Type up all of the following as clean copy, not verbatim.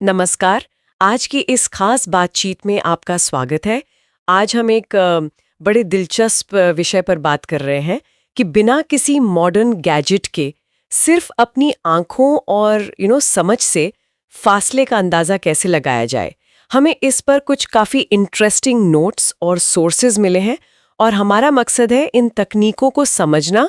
नमस्कार। आज की इस खास बातचीत में आपका स्वागत है। आज हम एक बड़े दिलचस्प विषय पर बात कर रहे हैं कि बिना किसी मॉडर्न गैजेट के सिर्फ अपनी आंखों और समझ से फासले का अंदाज़ा कैसे लगाया जाए। हमें इस पर कुछ काफ़ी इंटरेस्टिंग नोट्स और सोर्सेज मिले हैं और हमारा मकसद है इन तकनीकों को समझना,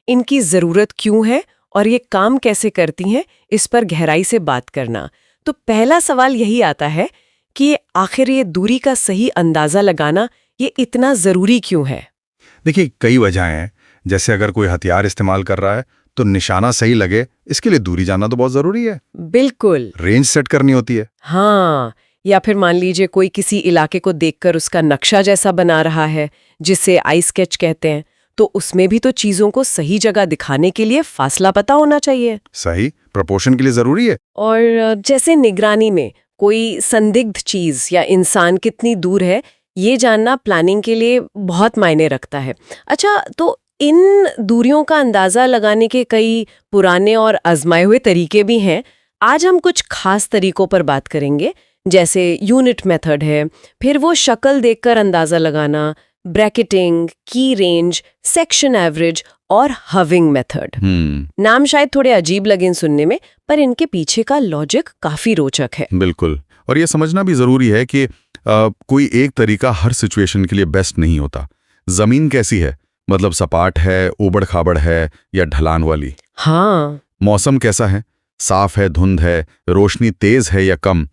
इनकी ज़रूरत क्यों है और ये काम कैसे करती हैं, इस पर गहराई से बात करना। तो पहला सवाल यही आता है कि आखिर ये दूरी का सही अंदाजा लगाना ये इतना जरूरी क्यों है? देखिए, कई वजहें हैं। जैसे अगर कोई हथियार इस्तेमाल कर रहा है तो निशाना सही लगे, इसके लिए दूरी जानना तो बहुत जरूरी है। बिल्कुल। रेंज सेट करनी होती है। हाँ, या फिर मान लीजिए कोई किसी इलाके को देखकर उसका नक्शा जैसा बना रहा है, जिसे आई स्केच कहते हैं, तो उसमें भी तो चीजों को सही जगह दिखाने के लिए फासला पता होना चाहिए। सही प्रोपोर्शन के लिए जरूरी है। और जैसे निगरानी में कोई संदिग्ध चीज या इंसान कितनी दूर है, ये जानना प्लानिंग के लिए बहुत मायने रखता है। अच्छा, तो इन दूरियों का अंदाजा लगाने के कई पुराने और आजमाए हुए तरीके भी हैं। आज हम कुछ खास तरीकों पर बात करेंगे, जैसे यूनिट मेथड है, फिर वो शक्ल देखकर अंदाजा लगाना, ब्रैकेटिंग, की रेंज, सेक्शन एवरेज और हविंग मेथड। नाम शायद थोड़े अजीब लगें सुनने में, पर इनके पीछे का लॉजिक काफी रोचक है। बिल्कुल। और ये समझना भी जरूरी है कि कोई एक तरीका हर सिचुएशन के लिए बेस्ट नहीं होता। जमीन कैसी है, मतलब सपाट है, ऊबड़ खाबड़ है या ढलान वाली। हाँ। मौसम कैसा है, साफ है, धुंध है, रोशनी तेज है या कम।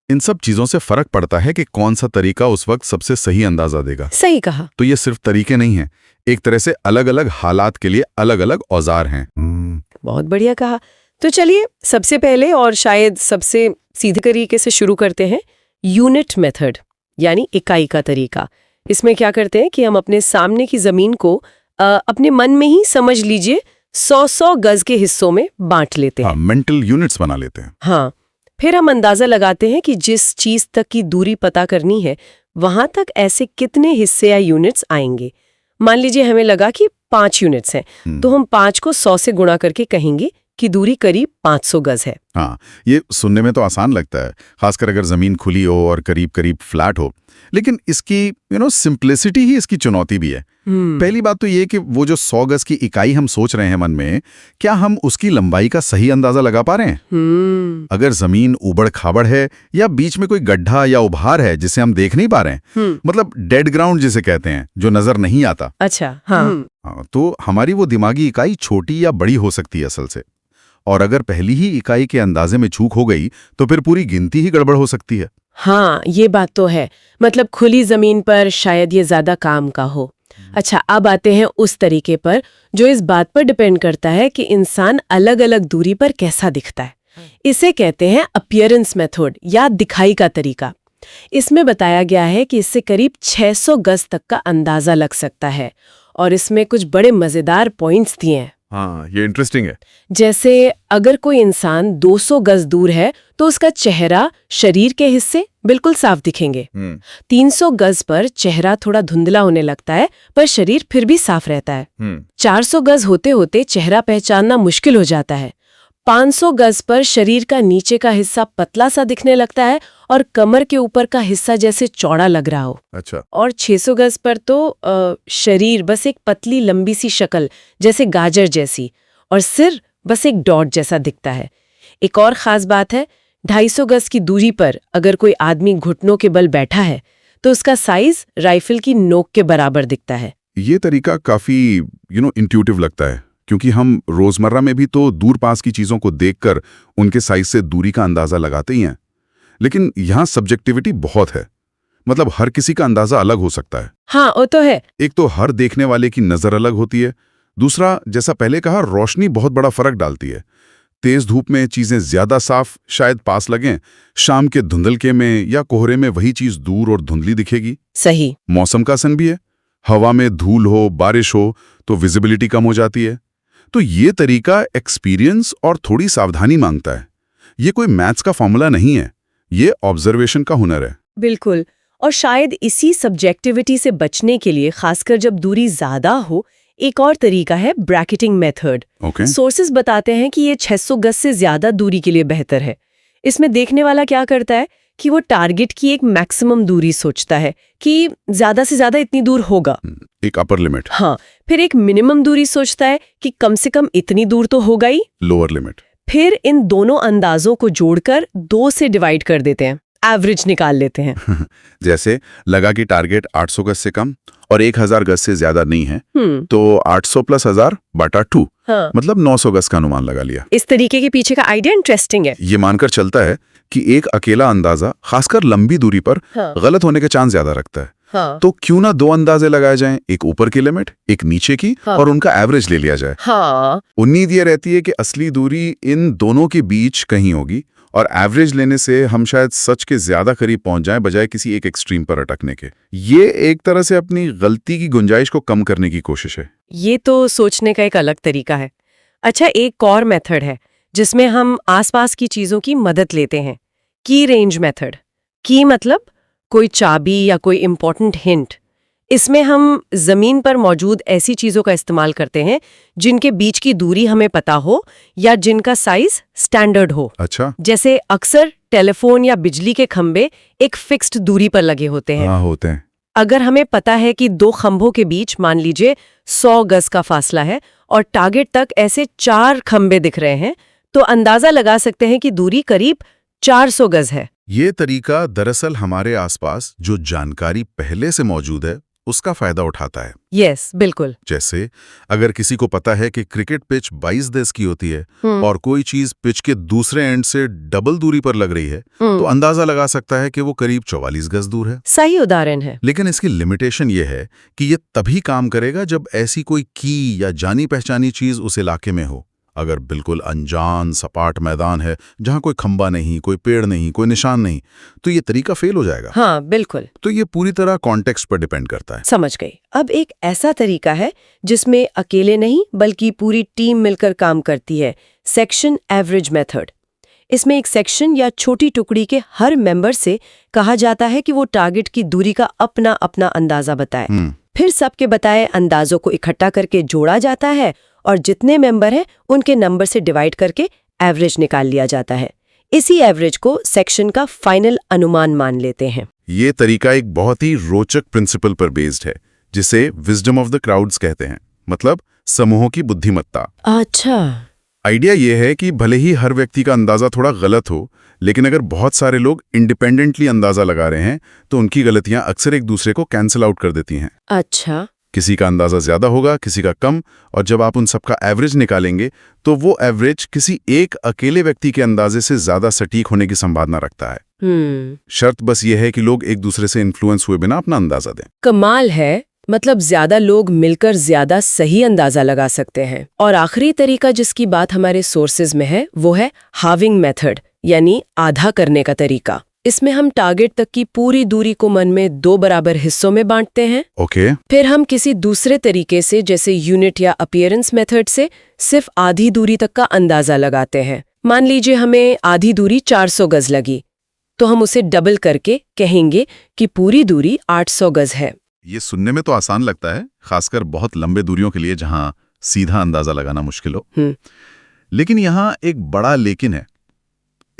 इन सब चीजों से फर्क पड़ता है कि कौन सा तरीका उस वक्त सबसे सही अंदाजा देगा। सही कहा। तो ये सिर्फ तरीके नहीं हैं, एक तरह से अलग अलग हालात के लिए अलग अलग औजार हैं। बहुत बढ़िया कहा। तो चलिए सबसे पहले और शायद सबसे सीधे तरीके से शुरू करते हैं, यूनिट मेथड यानी इकाई का तरीका। इसमें क्या करते हैं कि हम अपने सामने की जमीन को अपने मन में ही समझ लीजिए 100-100 गज के हिस्सों में बांट लेते हैं। मेंटल यूनिट्स बना लेते हैं। हाँ, फिर हम अंदाजा लगाते हैं कि जिस चीज तक की दूरी पता करनी है वहां तक ऐसे कितने हिस्से या यूनिट्स आएंगे। मान लीजिए हमें लगा कि 5 यूनिट्स हैं, तो हम 5 को 100 से गुणा करके कहेंगे कि दूरी करीब 500 गज है। हाँ, ये सुनने में तो आसान लगता है, खासकर अगर जमीन खुली हो और करीब करीब फ्लैट हो। लेकिन इसकी सिंप्लिसिटी ही इसकी चुनौती भी है। पहली बात तो ये कि वो जो 100 गज की इकाई हम सोच रहे हैं मन में, क्या हम उसकी लंबाई का सही अंदाजा लगा पा रहे हैं? अगर जमीन ऊबड़ खाबड़ है या बीच में कोई गड्ढा या उभार है जिसे हम देख नहीं पा रहे हैं, मतलब डेड ग्राउंड जिसे कहते हैं, जो नजर नहीं आता। अच्छा, हाँ। तो हमारी वो दिमागी इकाई छोटी या बड़ी हो सकती है असल से। और अगर पहली ही इकाई के अंदाजे में चूक हो गई तो फिर पूरी गिनती ही गड़बड़ हो सकती है। हाँ, ये बात तो है। मतलब खुली जमीन पर शायद ये ज्यादा काम का हो। अच्छा, अब आते हैं उस तरीके पर जो इस बात पर डिपेंड करता है कि इंसान अलग अलग दूरी पर कैसा दिखता है। इसे कहते हैं अपीयरेंस मेथड या दिखाई का तरीका। इसमें बताया गया है कि इससे करीब 600 गज तक का अंदाजा लग सकता है और इसमें कुछ बड़े मजेदार पॉइंट्स दिए हैं। हाँ, ये इंटरेस्टिंग है। जैसे अगर कोई इंसान 200 गज दूर है तो उसका चेहरा, शरीर के हिस्से बिल्कुल साफ दिखेंगे। 300 गज पर चेहरा थोड़ा धुंधला होने लगता है, पर शरीर फिर भी साफ रहता है। 400 गज होते होते चेहरा पहचानना मुश्किल हो जाता है। 500 गज पर शरीर का नीचे का हिस्सा पतला सा दिखने लगता है और कमर के ऊपर का हिस्सा जैसे चौड़ा लग रहा हो। अच्छा। और 600 गज पर तो शरीर बस एक पतली लंबी सी शक्ल जैसे गाजर जैसी और सिर बस एक डॉट जैसा दिखता है। एक और खास बात है, 250 गज की दूरी पर अगर कोई आदमी घुटनों के बल बैठा है तो उसका साइज राइफल की नोक के बराबर दिखता है। ये तरीका काफी इंट्यूटिव लगता है, क्योंकि हम रोजमर्रा में भी तो दूर पास की चीजों को देखकर उनके साइज से दूरी का अंदाजा लगाते ही हैं। लेकिन यहाँ सब्जेक्टिविटी बहुत है, मतलब हर किसी का अंदाजा अलग हो सकता है। हाँ, वो तो है। एक तो हर देखने वाले की नजर अलग होती है, दूसरा जैसा पहले कहा, रोशनी बहुत बड़ा फर्क डालती है। तेज धूप में चीजें ज्यादा साफ शायद पास लगें, शाम के धुंधलके में या कोहरे में वही चीज दूर और धुंधली दिखेगी। सही। मौसम का असर भी है, हवा में धूल हो, बारिश हो तो विजिबिलिटी कम हो जाती है। तो ये तरीका एक्सपीरियंस और थोड़ी सावधानी मांगता है। ये कोई मैथ्स का फॉर्मूला नहीं है, ये ऑब्जर्वेशन का हुनर है। बिल्कुल। और शायद इसी सब्जेक्टिविटी से बचने के लिए, खासकर जब दूरी ज्यादा हो, एक और तरीका है ब्रैकेटिंग मेथड। सोर्सेज बताते हैं कि ये 600 गज से ज्यादा दूरी के लिए बेहतर है। इसमें देखने वाला क्या करता है कि वो टारगेट की एक मैक्सिमम दूरी सोचता है कि ज्यादा से ज्यादा इतनी दूर होगा। एक अपर लिमिट। हाँ, फिर एक मिनिमम दूरी सोचता है कि कम से कम इतनी दूर तो होगा ही। Lower limit. फिर इन दोनों अंदाजों को जोड़कर 2 से डिवाइड कर देते हैं, एवरेज निकाल लेते हैं। जैसे लगा कि टारगेट 800 गज से कम और 1000 गज से ज्यादा नहीं है, तो 800 + 1000 बटा 2, हाँ। मतलब 900 गज का अनुमान लगा लिया। इस तरीके के पीछे का आइडिया इंटरेस्टिंग है। ये मानकर चलता है कि एक अकेला अंदाजा खासकर लंबी दूरी पर हाँ। गलत होने के चांस ज्यादा रखता है। हाँ। तो क्यों ना 2 अंदाजे लगाए जाएं, एक ऊपर की लिमिट, एक नीचे की, हाँ। और उनका एवरेज ले लिया जाए। हाँ। उम्मीद ये रहती है कि असली दूरी इन दोनों के बीच कहीं होगी और एवरेज लेने से हम शायद सच के ज्यादा करीब पहुंच जाएं बजाय किसी एक एक्सट्रीम पर अटकने के। ये एक तरह से अपनी गलती की गुंजाइश को कम करने की कोशिश है। ये तो सोचने का एक अलग तरीका है। अच्छा, एक और मेथड है जिसमें हम आसपास की चीजों की मदद लेते हैं, की रेंज मेथड। की मतलब कोई चाबी या कोई इंपॉर्टेंट हिंट। इसमें हम जमीन पर मौजूद ऐसी चीजों का इस्तेमाल करते हैं जिनके बीच की दूरी हमें पता हो या जिनका साइज स्टैंडर्ड हो। अच्छा। जैसे अक्सर टेलीफोन या बिजली के खंभे एक फिक्स्ड दूरी पर लगे होते हैं। हाँ, होते हैं। अगर हमें पता है कि 2 खंभों के बीच मान लीजिए 100 गज का फासला है और टारगेट तक ऐसे 4 खंभे दिख रहे हैं, तो अंदाजा लगा सकते हैं कि दूरी करीब 400 गज है। ये तरीका दरअसल हमारे आसपास जो जानकारी पहले से मौजूद है उसका फायदा उठाता है। यस, बिल्कुल। जैसे अगर किसी को पता है कि क्रिकेट पिच 22 गज की होती है और कोई चीज पिच के दूसरे एंड से डबल दूरी पर लग रही है, तो अंदाजा लगा सकता है कि वो करीब 44 गज दूर है। सही उदाहरण है। लेकिन इसकी लिमिटेशन ये है कि ये तभी काम करेगा जब ऐसी कोई की या जानी पहचानी चीज उस इलाके में हो। अगर बिल्कुल अनजान सपाट मैदान है जहां कोई खंबा नहीं, कोई पेड़ नहीं, कोई निशान नहीं, तो ये तरीका फेल हो जाएगा। हाँ, बिल्कुल। तो ये पूरी तरह कॉन्टेक्स्ट पर डिपेंड करता है। समझ गई। अब एक ऐसा तरीका है जिसमें अकेले नहीं बल्कि पूरी टीम मिलकर काम करती है, सेक्शन एवरेज मेथड। इसमें एक सेक्शन या छोटी टुकड़ी के हर मेंबर से कहा जाता है कि वो टारगेट की दूरी का अपना अपना अंदाजा बताए। फिर सबके बताए अंदाजों को इकट्ठा करके जोड़ा जाता है और जितने मेंबर हैं उनके नंबर से डिवाइड करके एवरेज निकाल लिया जाता है। इसी एवरेज को सेक्शन का फाइनल अनुमान मान लेते हैं। ये तरीका एक बहुत ही रोचक प्रिंसिपल पर बेस्ड है जिसे विजडम ऑफ द क्राउड्स कहते हैं, मतलब समूहों की बुद्धिमत्ता। अच्छा। आइडिया ये है कि भले ही हर व्यक्ति का अंदाजा थोड़ा गलत हो, लेकिन अगर बहुत सारे लोग इंडिपेंडेंटली अंदाजा लगा रहे हैं तो उनकी गलतियां अक्सर एक दूसरे को कैंसिल आउट कर देती हैं। अच्छा। किसी का अंदाजा ज्यादा होगा, किसी का कम, और जब आप उन सबका एवरेज निकालेंगे तो वो एवरेज किसी एक अकेले व्यक्ति के अंदाजे से ज्यादा सटीक होने की संभावना रखता है। शर्त बस ये है कि लोग एक दूसरे से इन्फ्लुएंस हुए बिना अपना अंदाजा दें। कमाल है, मतलब ज्यादा लोग मिलकर ज्यादा सही अंदाजा लगा सकते हैं। और आखिरी तरीका जिसकी बात हमारे सोर्सेज में है वो है हाविंग मेथड, यानी आधा करने का तरीका। इसमें हम टारगेट तक की पूरी दूरी को मन में 2 बराबर हिस्सों में बांटते हैं। ओके। फिर हम किसी दूसरे तरीके से जैसे यूनिट या अपीयरेंस मेथड से सिर्फ आधी दूरी तक का अंदाजा लगाते हैं। मान लीजिए हमें आधी दूरी 400 गज लगी, तो हम उसे डबल करके कहेंगे कि पूरी दूरी 800 गज है। ये सुनने में तो आसान लगता है, खासकर बहुत लंबे दूरियों के लिए जहां सीधा अंदाजा लगाना मुश्किल हो। लेकिन यहां एक बड़ा लेकिन है।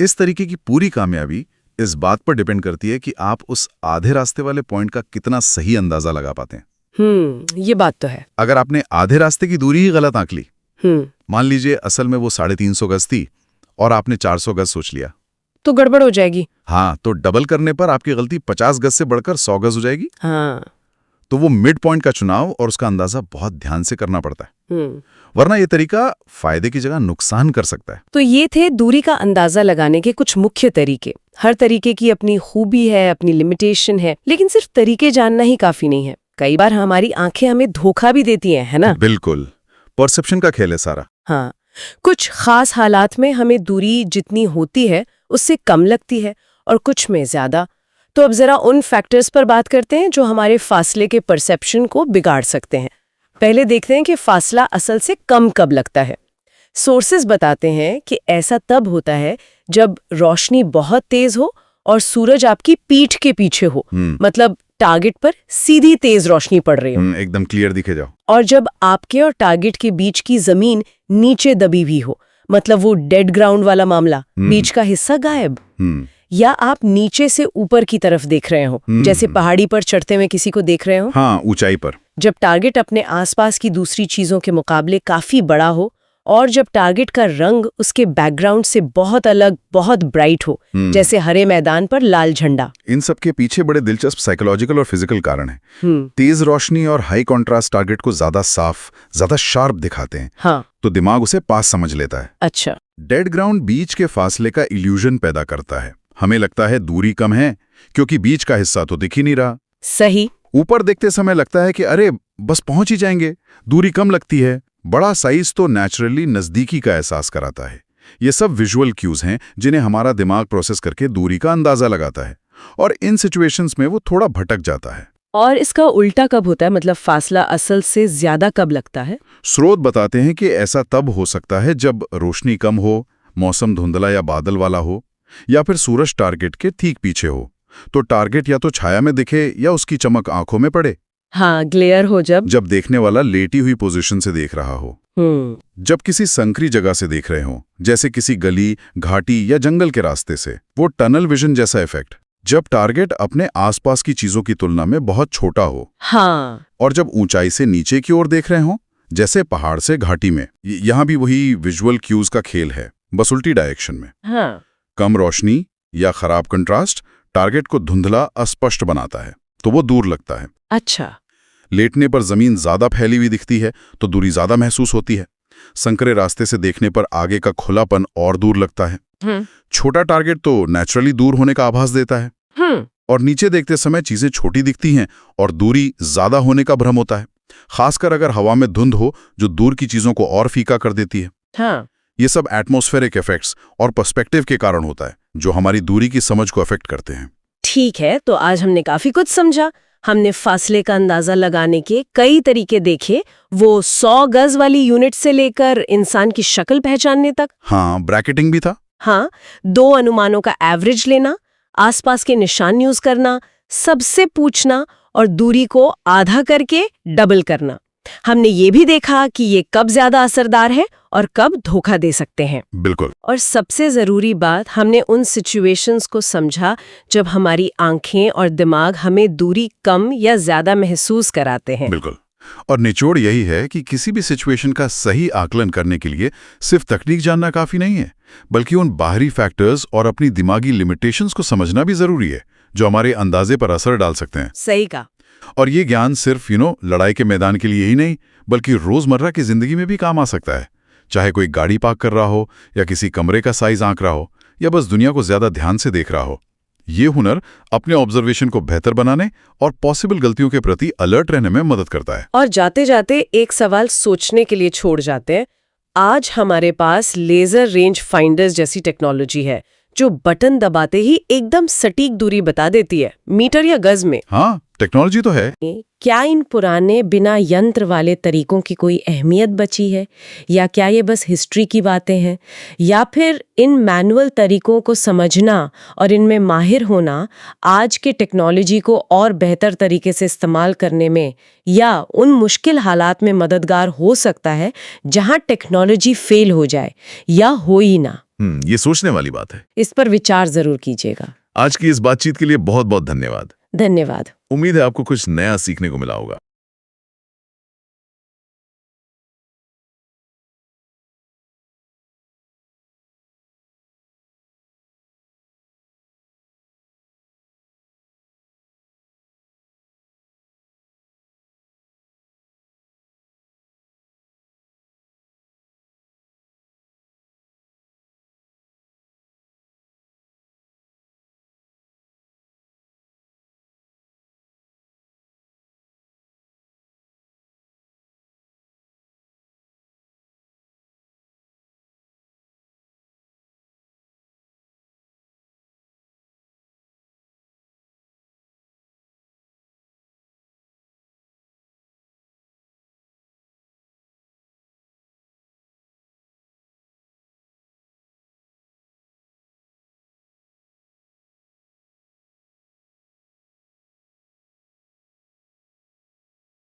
इस तरीके की पूरी कामयाबी इस बात पर डिपेंड करती है कि आप उस आधे रास्ते वाले पॉइंट का कितना सही अंदाजा लगा पाते हैं। ये बात तो है। अगर आपने आधे रास्ते की दूरी ही गलत आंक ली, मान लीजिए असल में वो 350 गज थी और आपने 400 गज सोच लिया, तो गड़बड़ हो जाएगी। हाँ, तो डबल करने पर आपकी गलती 50 गज से बढ़कर 100 गज हो जाएगी। हाँ। तो वो मिड पॉइंट का चुनाव और उसका अंदाजा बहुत ध्यान से करना पड़ता है, वरना ये तरीका फायदे की जगह नुकसान कर सकता है। तो ये थे दूरी का अंदाजा लगाने के कुछ मुख्य तरीके। हर तरीके की अपनी खूबी है, अपनी लिमिटेशन है, लेकिन सिर्फ तरीके जानना ही काफी नहीं है। कई बार हमारी आंखें हमें धोखा भी देती हैं, है ना? बिल्कुल, परसेप्शन का खेल है सारा। हाँ, कुछ खास हालात में हमें दूरी जितनी होती है उससे कम लगती है और कुछ में ज्यादा। तो अब जरा उन फैक्टर्स पर बात करते हैं जो हमारे फासले के परसेप्शन को बिगाड़ सकते हैं। पहले देखते हैं कि फासला असल से कम कब लगता है। सोर्सेज बताते हैं कि ऐसा तब होता है जब रोशनी बहुत तेज हो और सूरज आपकी पीठ के पीछे हो, मतलब टारगेट पर सीधी तेज रोशनी पड़ रही हो, एकदम क्लियर दिखे जाओ। और जब आपके और टारगेट के बीच की जमीन नीचे दबी हुई हो, मतलब वो डेड ग्राउंड वाला मामला, बीच का हिस्सा गायब। या आप नीचे से ऊपर की तरफ देख रहे हो, जैसे पहाड़ी पर चढ़ते हुए किसी को देख रहे हो। हाँ, ऊंचाई पर। जब टारगेट अपने आसपास की दूसरी चीजों के मुकाबले काफी बड़ा हो और जब टारगेट का रंग उसके बैकग्राउंड से बहुत अलग, बहुत ब्राइट हो, जैसे हरे मैदान पर लाल झंडा। इन सब के पीछे बड़े दिलचस्प साइकोलॉजिकल और फिजिकल कारण हैं। तेज रोशनी और हाई कॉन्ट्रास्ट टारगेट को ज्यादा साफ, ज्यादा शार्प दिखाते हैं। हाँ। तो दिमाग उसे पास समझ लेता है। अच्छा। डेड ग्राउंड बीच के फासले का इल्यूजन पैदा करता है। हमें लगता है दूरी कम है क्योंकि बीच का हिस्सा तो दिख ही नहीं रहा। सही। ऊपर देखते समय लगता है कि अरे बस पहुंच ही जाएंगे, दूरी कम लगती है। बड़ा साइज तो नेचुरली नजदीकी का एहसास कराता है। ये सब विजुअल क्यूज हैं जिन्हें हमारा दिमाग प्रोसेस करके दूरी का अंदाजा लगाता है, और इन सिचुएशंस में वो थोड़ा भटक जाता है। और इसका उल्टा कब होता है, मतलब फासला असल से ज्यादा कब लगता है? स्रोत बताते हैं कि ऐसा तब हो सकता है जब रोशनी कम हो, मौसम धुंधला या बादल वाला हो, या फिर सूरज टारगेट के ठीक पीछे हो। तो टारगेट या तो छाया में दिखे या उसकी चमक आंखों में पड़े। हाँ, ग्लेयर हो जब देखने वाला लेटी हुई पोजीशन से देख रहा हो। जब किसी संकरी जगह से देख रहे हो, जैसे किसी गली, घाटी या जंगल के रास्ते से, वो टनल विजन जैसा इफेक्ट। जब टारगेट अपने आसपास की चीजों की तुलना में बहुत छोटा हो। हाँ। और जब ऊंचाई से नीचे की ओर देख रहे हो, जैसे पहाड़ से घाटी में। यहाँ भी वही विजुअल क्यूज का खेल है, बस उल्टी डायरेक्शन में। हाँ। कम रोशनी या खराब कंट्रास्ट टारगेट को धुंधला, अस्पष्ट बनाता है, तो वो दूर लगता है। अच्छा। लेटने पर जमीन ज्यादा फैली हुई दिखती है तो दूरी ज्यादा महसूस होती है। संकरे रास्ते से देखने पर आगे का खुलापन और दूर लगता है। छोटा टारगेट तो नेचुरली दूर होने का आभास देता है। और नीचे देखते समय चीजें छोटी दिखती हैं और दूरी ज्यादा होने का भ्रम होता है, खासकर अगर हवा में धुंध हो जो दूर की चीजों को और फीका कर देती है। हाँ। ये सब एटमॉस्फेरिक इफेक्ट्स और पर्सपेक्टिव के कारण होता है, जो हमारी दूरी की समझ को अफेक्ट करते हैं। ठीक है, तो आज हमने काफी कुछ समझा। हमने फासले का अंदाजा लगाने के कई तरीके देखे, वो 100 गज वाली यूनिट से लेकर इंसान की शक्ल पहचानने तक। हाँ, ब्रैकेटिंग भी था। हाँ, 2 अनुमानों का एवरेज लेना, आसपास के निशान यूज करना, सबसे पूछना और दूरी को आधा करके डबल करना। हमने ये भी देखा कि ये कब ज्यादा असरदार है और कब धोखा दे सकते हैं। बिल्कुल। और सबसे जरूरी बात, हमने उन सिचुएशंस को समझा जब हमारी आंखें और दिमाग हमें दूरी कम या ज्यादा महसूस कराते हैं। बिल्कुल। और निचोड़ यही है कि किसी भी सिचुएशन का सही आकलन करने के लिए सिर्फ तकनीक जानना काफी नहीं है, बल्कि उन बाहरी फैक्टर्स और अपनी दिमागी लिमिटेशंस को समझना भी जरूरी है, जो हमारे अंदाजे पर असर डाल सकते हैं। सही कहा। और ये ज्ञान सिर्फ लड़ाई के मैदान के लिए ही नहीं, बल्कि रोजमर्रा की जिंदगी में भी काम आ सकता है। चाहे कोई गाड़ी पार्क कर रहा हो, या किसी कमरे का साइज आंक रहा हो, या बस दुनिया को ज्यादा ध्यान से देख रहा हो। ये हुनर अपने ऑब्जर्वेशन को बेहतर बनाने और पॉसिबल गलतियों के प्रति अलर्ट रहने में मदद करता है। और जाते जाते एक सवाल सोचने के लिए छोड़ जाते हैं। आज हमारे पास लेजर रेंज फाइंडर्स जैसी टेक्नोलॉजी है, जो बटन दबाते ही एकदम सटीक दूरी बता देती है, मीटर या गज में। हाँ, टेक्नोलॉजी तो है। क्या इन पुराने बिना यंत्र वाले तरीकों की कोई अहमियत बची है, या क्या ये बस हिस्ट्री की बातें हैं, या फिर इन मैनुअल तरीकों को समझना और इनमें माहिर होना आज के टेक्नोलॉजी को और बेहतर तरीके से इस्तेमाल करने में या उन मुश्किल हालात में मददगार हो सकता है जहां टेक्नोलॉजी फेल हो जाए या हो ही ना। ये सोचने वाली बात है। इस पर विचार जरूर कीजिएगा। आज की इस बातचीत के लिए बहुत बहुत धन्यवाद। धन्यवाद। उम्मीद है आपको कुछ नया सीखने को मिला होगा।